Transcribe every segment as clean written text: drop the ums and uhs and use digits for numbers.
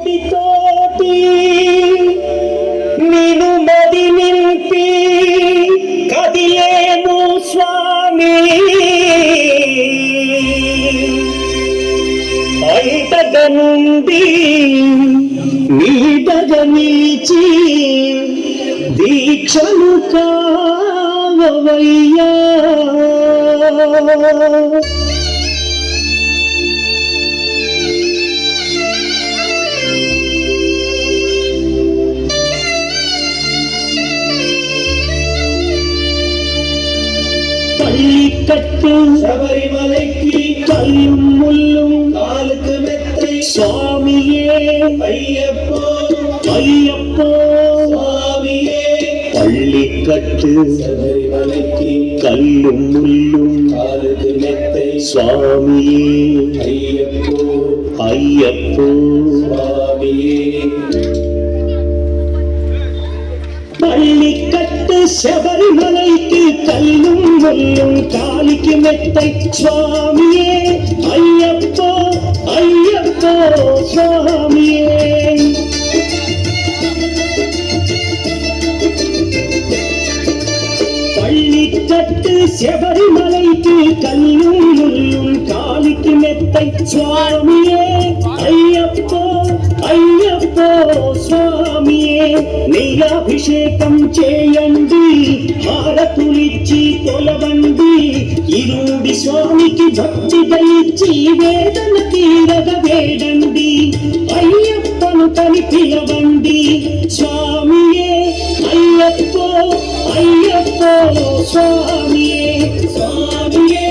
భక్తితోటి నిను మది నింపి కదిలేను స్వామి అంతగ నుండి నీడగ నీచి దీక్షను కావయ్యా పల్లికట్టు శబరిమలకి కల్లు ముల్లు కాలుకు మెత్తి స్వామియే అయ్యప్పో అయ్యప్పో స్వామియే పల్లికట్టు శబరిమలకి కల్లు ముల్లు కాలుకు మెత్తి స్వామియే అయ్యప్పో అయ్యప్పో స్వామియే పల్లికట్టు శబరిమలైకి కల్லும் ముల్லும் కాలికి మెత్తై స్వామియే అయ్యప్పో అయ్యప్పో స్వామియే పల్లికట్టు శబరిమలైకి కల్லும் ముల్லும் కాలికి మెత్తై స్వామియే అయ్యప్పో అయ్యప్పో స్వామియే నీలాభిషేకం చేయండి హారతులిచ్చి కొలవండి ఇరుడి స్వామికి భక్తిగా ఇచ్చి వేదన తీరగ వేడండి అయ్యప్పను తని పిలవండి స్వామియే అయ్యప్పో అయ్యప్పో స్వామియే స్వామియే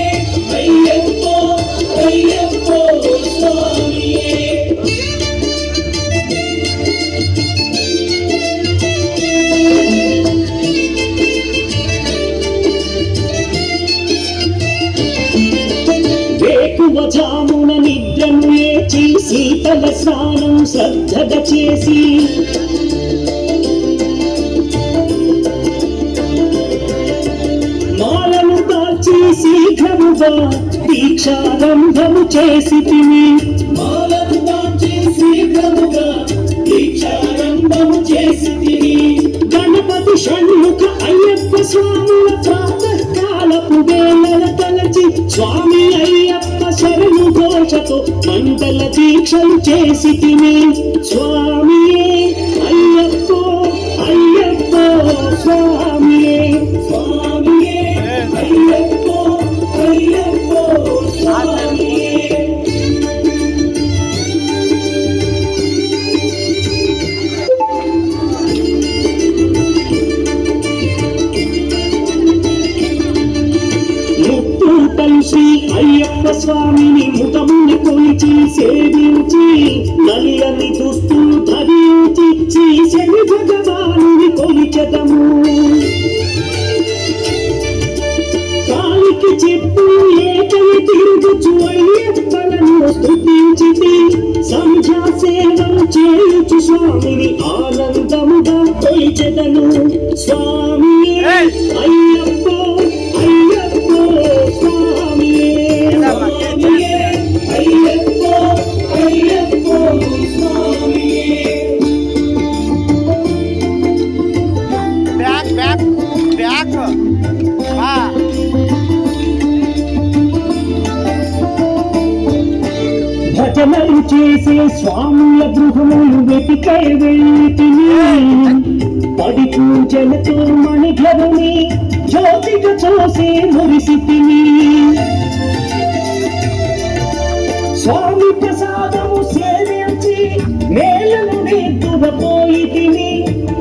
అయ్యప్పో అయ్యప్పో స్వామియే వేకువజామున నిద్రను లేచి శీతల స్నానం శ్రద్ధగా చేసి మాలను దాల్చి శీఘ్రముగా దీక్షారంభము చేసి తిని మాలను దాల్చి శీఘ్రముగా దీక్షారంభము చేసి తిని గణపతి షణ్ముఖ అయ్యప్ప స్వాముల ప్రాతకాలపు వేళల తలచి స్వామి అయ్యప్ప శరణు ఘోషతో మండల దీక్షలు చేసి తిని స్వామియే అయ్యప్పో అయ్యప్పో స్వామియే స్వామియే అయ్యప్పో అయ్యప్పో స్వామియే శ్రీ అయ్యప్ప స్వామిని ముఖముని కొలిచి సేవించి నల్లని దుస్తులు ధరించి శ్రీ శని భగవానుని కొలిచెదము కాలికి చెప్పు ఏకవి తిరుగుచు అయ్యప్పలను స్తుతించితి సంధ్యా సేవం చేయుచు స్వామిని ఆనందముగా కొలిచెదను స్వామియే అయ్యప్పో అయ్యప్పో స్వామియే స్వామియే అయ్యప్పో అయ్యప్పో స్వామియే బ్యాక్ బ్యాక్ బ్యాక్ భజనలు చేసే స్వాముల గృహములు వెతికే వెళ్ళితిని పడి పూజలతో మణిఘరుని జ్యోతిగా చూసే మురిసితిని స్వామి ప్రసాదము సేవించి మేలను నెత్తువపోయితిని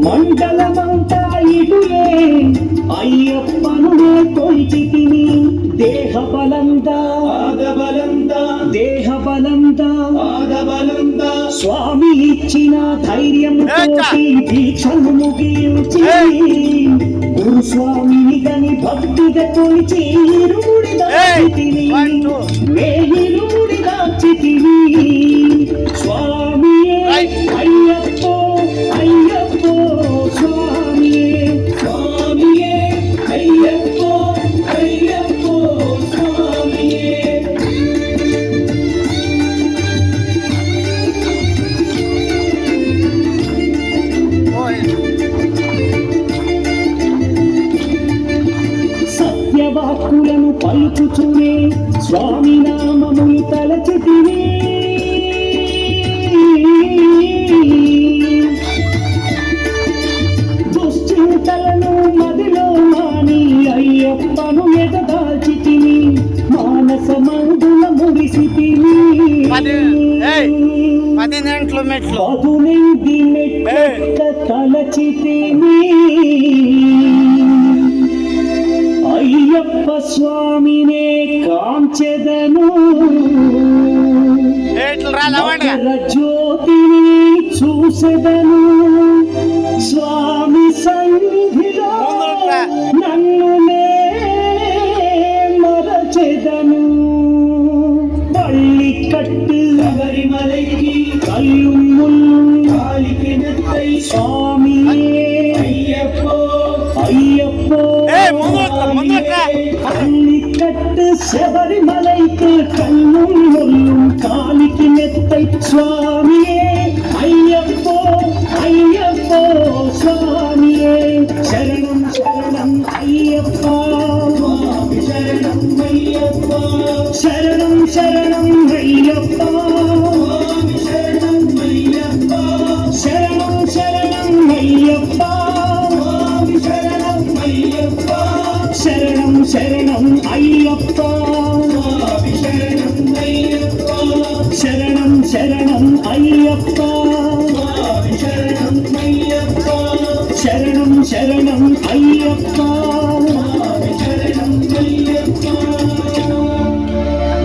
మండలమంతా ఇటులే అయ్యప్పను కొలిచితిని దేహ బలందా దేహ బలందా స్వామి ఇచ్చిన ధైర్యం దీక్షను ముగించి గురుస్వామిని గని భక్తిగా కొలిచి ఇరుముడి దాచితిని ఇరుముడి దాచితిని స్వామియే అయ్యప్పో అయ్యప్పో స్వామియే స్వామియే అయ్యప్పో అయ్యప్పో స్వామియే పలుకుచునే స్వామి నామములు తలచితిని దుశ్చింతలను మదిలో మాని అయ్యప్పను ఎదదాల్చితిని మానస మందుల మురిసితిని 18 మెట్లు పదునెంది మెట్ట తలచితిని అయ్యప్ప స్వామినే కాంచెదను జ్యోతిని చూసెదను స్వామి సన్నిధిలో నన్ను మరచెదను పల్లి కట్టు శబరిమలైకి కల్లు ముల్లు కాలికి నెత్తై స్వామి అయ్యప్పో అయ్యప్పో పల్లి కట్టు శబరిమలైకి కల్లు ముల్లు కాలికి నెత్తై స్వామియే అయ్యప్పో అయ్యప్పో స్వామియే శరణం శరణం అయ్యప్ప స్వామి శరణం అయ్యప్ప శరణం శరణం అయ్యప్ప స్వామి శరణం అయ్యప్ప శరణం శరణం అయ్యప్ప స్వామి శరణం అయ్యప్ప శరణం శరణం అయ్యప్ప స్వామి శరణం అయ్యప్ప శరణం శరణం అయ్యప్ప